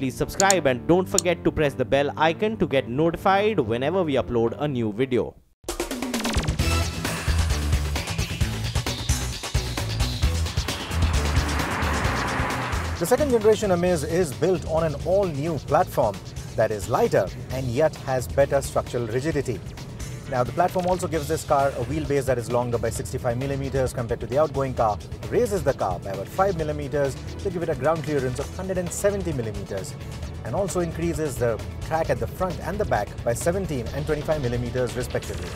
please subscribe and don't forget to press the bell icon to get notified whenever we upload a new video. The second generation Amaze is built on an all-new platform that is lighter and yet has better structural rigidity. Now, the platform also gives this car a wheelbase that is longer by 65mm compared to the outgoing car, raises the car by about 5mm to give it a ground clearance of 170mm, and also increases the track at the front and the back by 17 and 25mm respectively.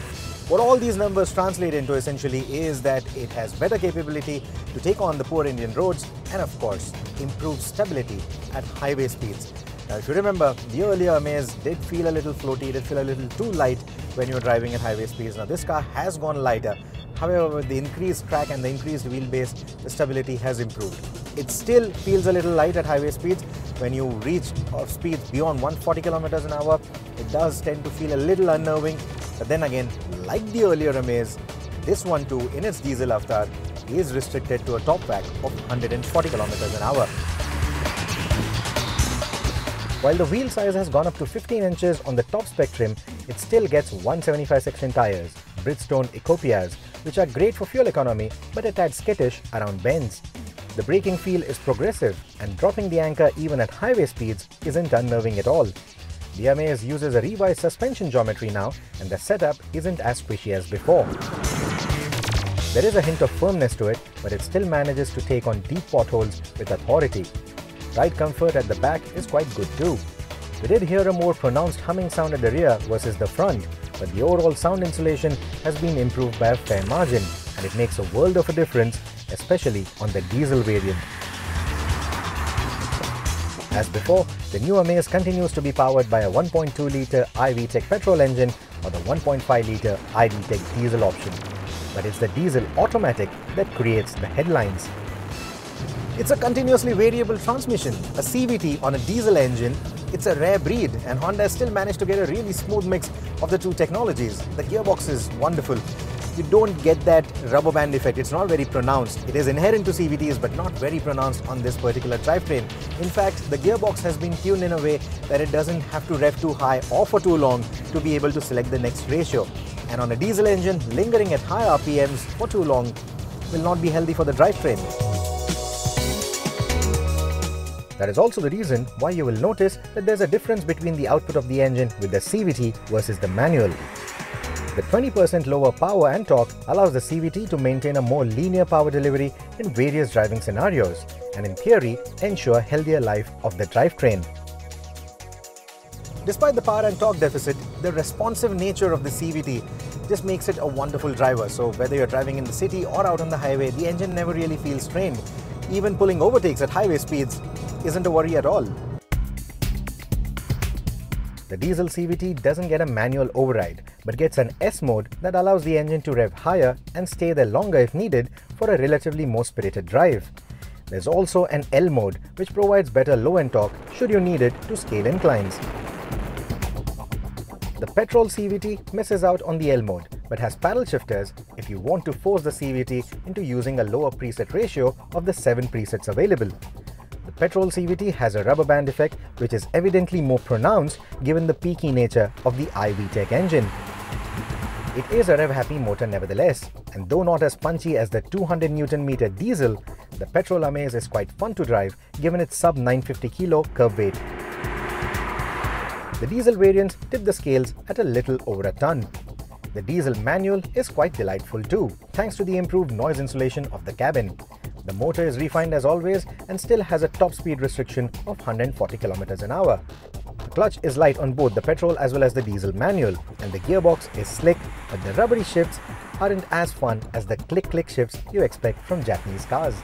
What all these numbers translate into essentially is that it has better capability to take on the poor Indian roads and of course improve stability at highway speeds. Now, if you remember, the earlier Amaze did feel a little floaty, did feel a little too light when you were driving at highway speeds. Now, this car has gone lighter. However, with the increased track and the increased wheelbase, the stability has improved. It still feels a little light at highway speeds. When you reach speeds beyond 140 kilometers an hour, it does tend to feel a little unnerving. But then again, like the earlier Amaze, this one too, in its diesel avatar, is restricted to a top rack of 140 kilometers an hour. While the wheel size has gone up to 15 inches on the top spec trim, it still gets 175 section tires, Bridgestone Ecopias, which are great for fuel economy but a tad skittish around bends. The braking feel is progressive and dropping the anchor even at highway speeds isn't unnerving at all. The Amaze uses a revised suspension geometry now and the setup isn't as squishy as before. There is a hint of firmness to it, but it still manages to take on deep potholes with authority. Ride comfort at the back is quite good too. We did hear a more pronounced humming sound at the rear versus the front, but the overall sound insulation has been improved by a fair margin, and it makes a world of a difference, especially on the diesel variant. As before, the new Amaze continues to be powered by a 1.2-litre iVTEC petrol engine or the 1.5-litre iVTEC diesel option. But it's the diesel automatic that creates the headlines. It's a continuously variable transmission, a CVT on a diesel engine. It's a rare breed, and Honda has still managed to get a really smooth mix of the two technologies. The gearbox is wonderful. You don't get that rubber band effect. It's not very pronounced. It is inherent to CVTs but not very pronounced on this particular drivetrain. In fact, the gearbox has been tuned in a way that it doesn't have to rev too high or for too long to be able to select the next ratio. And on a diesel engine, lingering at high RPMs for too long will not be healthy for the drivetrain. That is also the reason why you will notice that there's a difference between the output of the engine with the CVT versus the manual. The 20% lower power and torque allows the CVT to maintain a more linear power delivery in various driving scenarios and in theory ensure healthier life of the drivetrain. Despite the power and torque deficit, the responsive nature of the CVT just makes it a wonderful driver. So whether you're driving in the city or out on the highway, the engine never really feels strained. Even pulling overtakes at highway speeds isn't a worry at all. The diesel CVT doesn't get a manual override, but gets an S mode that allows the engine to rev higher and stay there longer if needed for a relatively more spirited drive. There's also an L mode, which provides better low-end torque should you need it to scale inclines. The petrol CVT misses out on the L mode, but has paddle shifters if you want to force the CVT into using a lower preset ratio of the 7 presets available. The petrol CVT has a rubber band effect which is evidently more pronounced given the peaky nature of the iVTEC engine. It is a rev-happy motor nevertheless, and though not as punchy as the 200 Nm diesel, the petrol Amaze is quite fun to drive given its sub 950 kg curb weight. The diesel variants tip the scales at a little over a ton. The diesel manual is quite delightful too, thanks to the improved noise insulation of the cabin. The motor is refined as always and still has a top speed restriction of 140 km an hour. The clutch is light on both the petrol as well as the diesel manual, and the gearbox is slick, but the rubbery shifts aren't as fun as the click-click shifts you expect from Japanese cars.